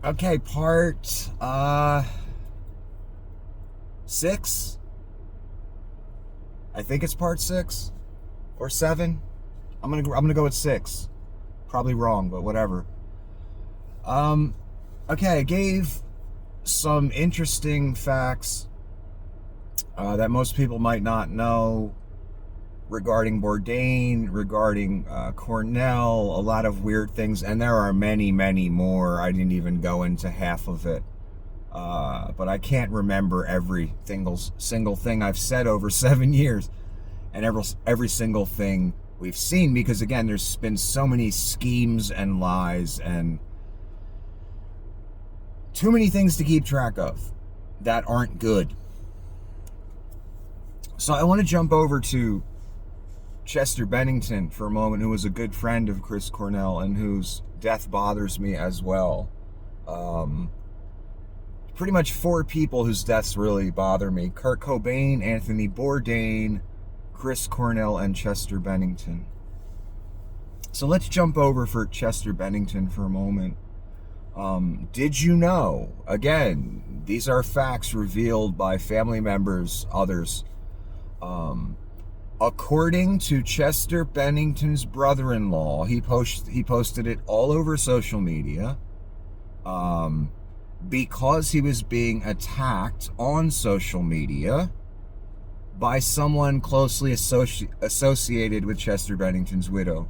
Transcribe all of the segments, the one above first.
Okay, part 6. I think it's part 6 or 7. I'm gonna go with 6. Probably wrong, but whatever. Um, okay, I gave some interesting facts that most people might not know regarding Bourdain, regarding Cornell, a lot of weird things, and there are many, many more. I didn't even go into half of it. But I can't remember every single thing I've said over 7 years, and every single thing we've seen, because again, there's been so many schemes and lies and too many things to keep track of that aren't good. So I want to jump over to Chester Bennington for a moment, who was a good friend of Chris Cornell and whose death bothers me as well. Pretty much 4 people whose deaths really bother me: Kurt Cobain, Anthony Bourdain, Chris Cornell, and Chester Bennington. So let's jump over for Chester Bennington for a moment. Did you know, again, these are facts revealed by family members, others, according to Chester Bennington's brother-in-law, he posted it all over social media, because he was being attacked on social media by someone closely associated with Chester Bennington's widow.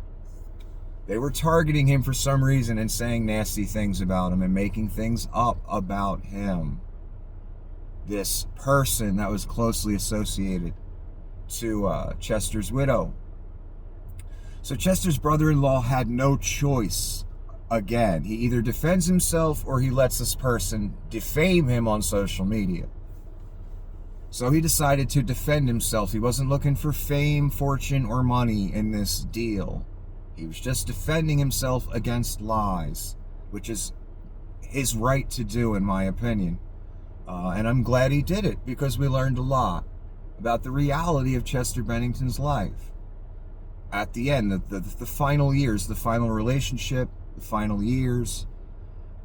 They were targeting him for some reason and saying nasty things about him and making things up about him. This person that was closely associated to Chester's widow. So Chester's brother-in-law had no choice. Again, he either defends himself or he lets this person defame him on social media. So he decided to defend himself. He wasn't looking for fame, fortune, or money in this deal. He was just defending himself against lies, which is his right to do, in my opinion. And I'm glad he did it, because we learned a lot about the reality of Chester Bennington's life. At the end, the final years, the final relationship, the final years.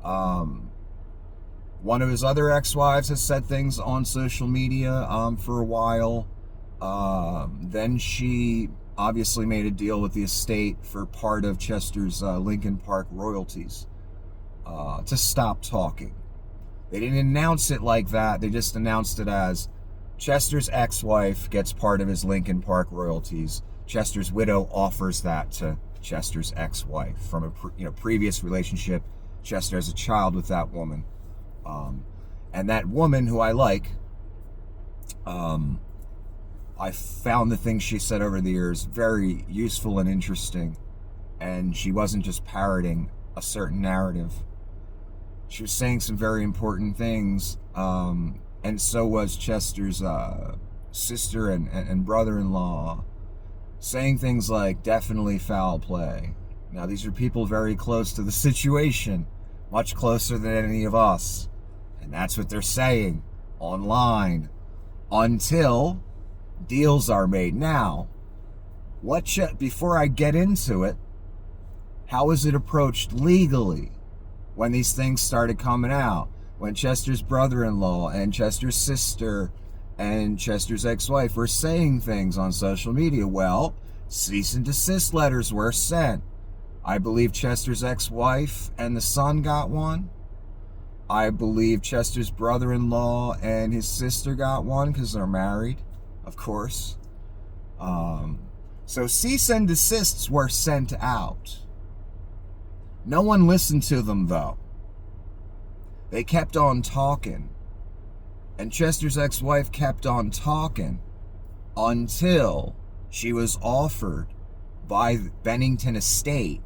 One of his other ex-wives has said things on social media for a while. Then she obviously made a deal with the estate for part of Chester's Lincoln Park royalties to stop talking. They didn't announce it like that. They just announced it as Chester's ex-wife gets part of his Lincoln Park royalties. Chester's widow offers that to Chester's ex-wife from a previous relationship. Chester has a child with that woman, and that woman, who I like, I found the things she said over the years very useful and interesting, and she wasn't just parroting a certain narrative. She was saying some very important things, and so was Chester's sister and brother-in-law, saying things like, definitely foul play. Now, these are people very close to the situation, much closer than any of us, and that's what they're saying online until deals are made. Now, before I get into it, how is it approached legally when these things started coming out? When Chester's brother-in-law and Chester's sister and Chester's ex-wife were saying things on social media, well, cease and desist letters were sent. I believe Chester's ex-wife and the son got one. I believe Chester's brother-in-law and his sister got one, because they're married, of course. So cease and desists were sent out. No one listened to them, though. They kept on talking. And Chester's ex-wife kept on talking until she was offered by Bennington Estate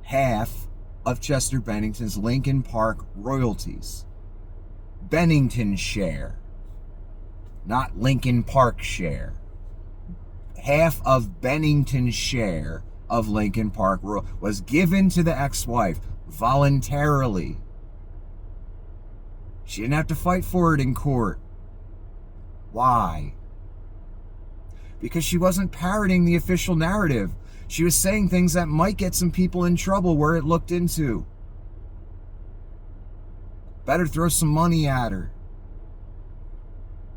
half of Chester Bennington's Lincoln Park royalties. Bennington share, not Lincoln Park share. Half of Bennington's share of Lincoln Park was given to the ex-wife voluntarily. She didn't have to fight for it in court. Why? Because she wasn't parroting the official narrative. She was saying things that might get some people in trouble were it looked into. Better throw some money at her.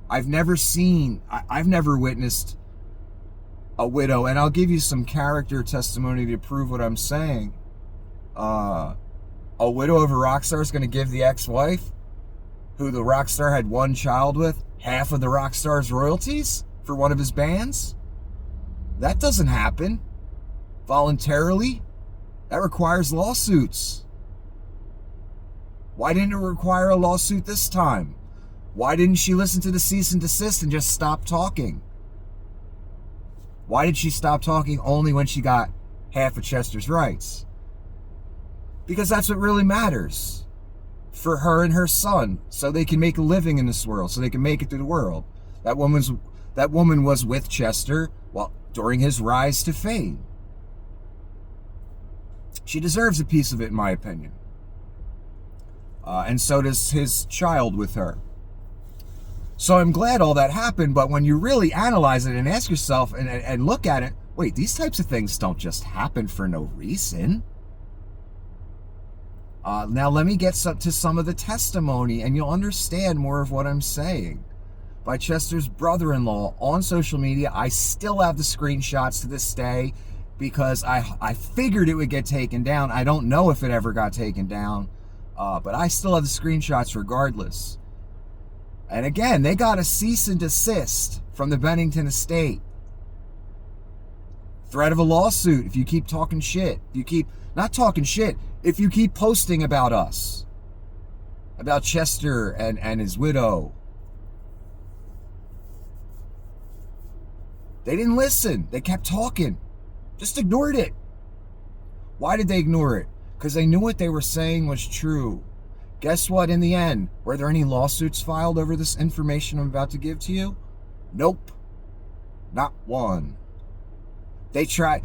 I've never witnessed a widow, and I'll give you some character testimony to prove what I'm saying. A widow of a rock star is going to give the ex-wife, who the rock star had one child with, half of the rock star's royalties for one of his bands? That doesn't happen voluntarily. That requires lawsuits. Why didn't it require a lawsuit this time? Why didn't she listen to the cease and desist and just stop talking? Why did she stop talking only when she got half of Chester's rights? Because that's what really matters for her and her son, so they can make a living in this world, so they can make it through the world. That woman was with Chester during his rise to fame. She deserves a piece of it, in my opinion. And so does his child with her. So I'm glad all that happened, but when you really analyze it and ask yourself and look at it, wait, these types of things don't just happen for no reason. Now let me get to some of the testimony, and you'll understand more of what I'm saying. By Chester's brother-in-law on social media. I still have the screenshots to this day because I figured it would get taken down. I don't know if it ever got taken down, but I still have the screenshots regardless. And again, they got a cease and desist from the Bennington estate. Threat of a lawsuit if you keep talking shit. If you keep posting about us, about Chester and his widow. They didn't listen. They kept talking. Just ignored it. Why did they ignore it? Because they knew what they were saying was true. Guess what? In the end, were there any lawsuits filed over this information I'm about to give to you? Nope. Not one.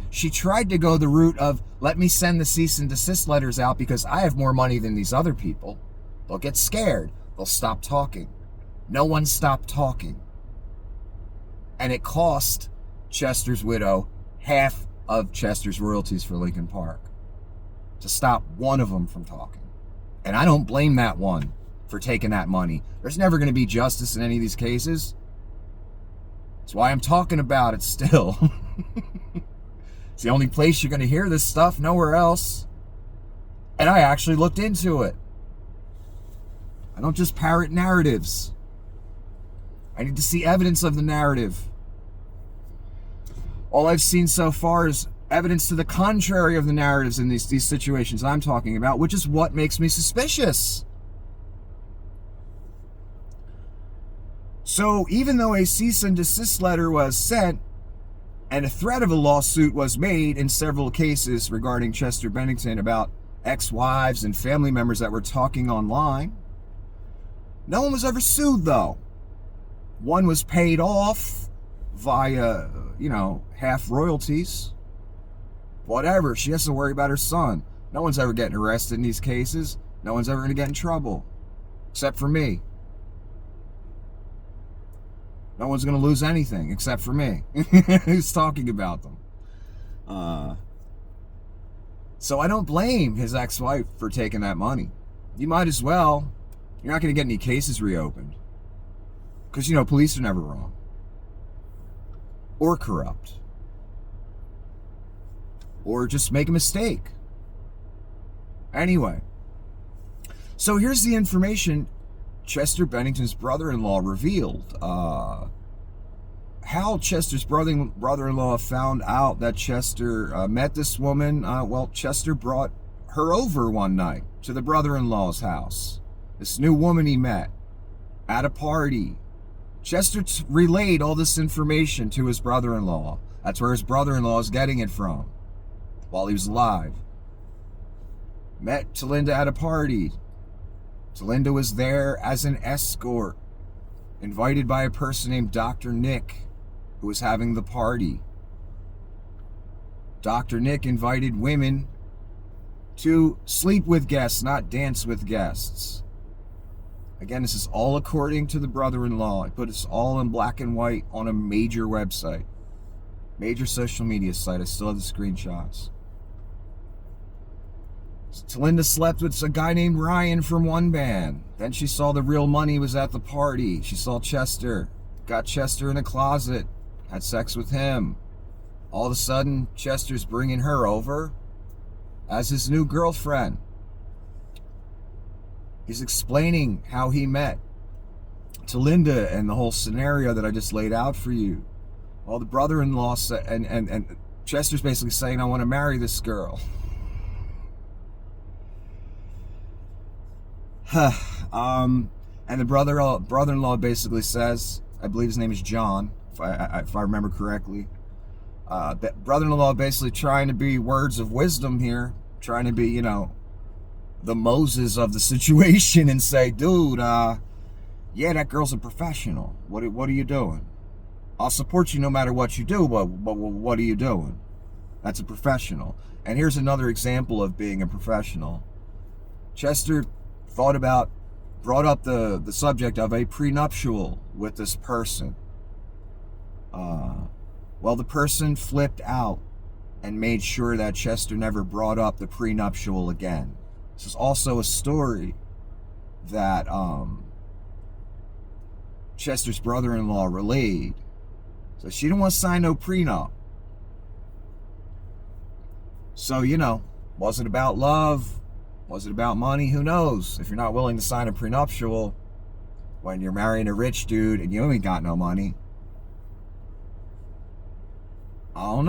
She tried to go the route of, let me send the cease and desist letters out because I have more money than these other people. They'll get scared. They'll stop talking. No one stopped talking. And it cost Chester's widow half of Chester's royalties for Lincoln Park to stop one of them from talking. And I don't blame that one for taking that money. There's never going to be justice in any of these cases. That's why I'm talking about it still. It's the only place you're going to hear this stuff, nowhere else. And I actually looked into it. I don't just parrot narratives. I need to see evidence of the narrative. All I've seen so far is evidence to the contrary of the narratives in these situations I'm talking about, which is what makes me suspicious. So even though a cease and desist letter was sent and a threat of a lawsuit was made in several cases regarding Chester Bennington about ex-wives and family members that were talking online, no one was ever sued though. One was paid off via, half royalties. Whatever, she has to worry about her son. No one's ever getting arrested in these cases. No one's ever going to get in trouble. Except for me. No one's going to lose anything except for me. Who's talking about them? So I don't blame his ex-wife for taking that money. You might as well. You're not going to get any cases reopened. Because, police are never wrong. Or corrupt. Or just make a mistake. Anyway. So here's the information Chester Bennington's brother-in-law revealed. How Chester's brother-in-law found out that Chester met this woman. Chester brought her over one night to the brother-in-law's house. This new woman he met at a party. Chester relayed all this information to his brother-in-law. That's where his brother-in-law is getting it from while he was alive. Met Talinda at a party. Talinda was there as an escort, invited by a person named Dr. Nick, who was having the party. Dr. Nick invited women to sleep with guests, not dance with guests. Again, this is all according to the brother-in-law. I put this all in black and white on a major website, major social media site. I still have the screenshots. So Linda slept with a guy named Ryan from one band. Then she saw the real money was at the party. She saw Chester, got Chester in a closet, had sex with him. All of a sudden, Chester's bringing her over as his new girlfriend. He's explaining how he met to Linda and the whole scenario that I just laid out for you. Well, the brother-in-law said, and Chester's basically saying, I want to marry this girl. And the brother-in-law basically says, I believe his name is John, if I remember correctly. That brother-in-law basically trying to be words of wisdom here, trying to be, you know, the Moses of the situation and say, dude, yeah, that girl's a professional. What are you doing? I'll support you no matter what you do, but what are you doing? That's a professional. And here's another example of being a professional. Chester brought up the subject of a prenuptial with this person. Well, the person flipped out and made sure that Chester never brought up the prenuptial again. This is also a story that Chester's brother-in-law relayed. So she didn't want to sign no prenup. So, you know, was it about love? Was it about money? Who knows? If you're not willing to sign a prenuptial when you're marrying a rich dude and you ain't got no money, I don't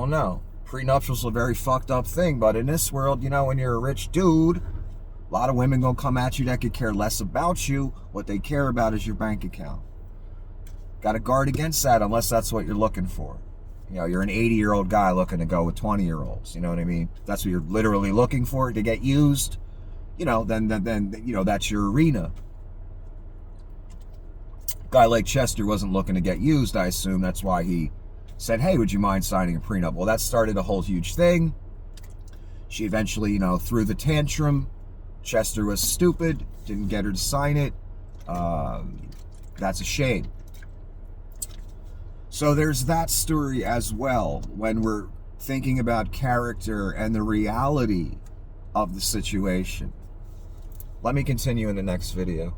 know. Prenuptials are a very fucked up thing, but in this world, you know, when you're a rich dude, a lot of women gonna come at you that could care less about you. What they care about is your bank account. Got to guard against that unless that's what you're looking for. You know, you're an 80-year-old guy looking to go with 20-year-olds. You know what I mean? If that's what you're literally looking for, to get used, you know, then you know, that's your arena. A guy like Chester wasn't looking to get used, I assume. That's why he said, hey, would you mind signing a prenup? Well, that started a whole huge thing. She eventually, you know, threw the tantrum. Chester was stupid, didn't get her to sign it. That's a shame. So there's that story as well when we're thinking about character and the reality of the situation. Let me continue in the next video.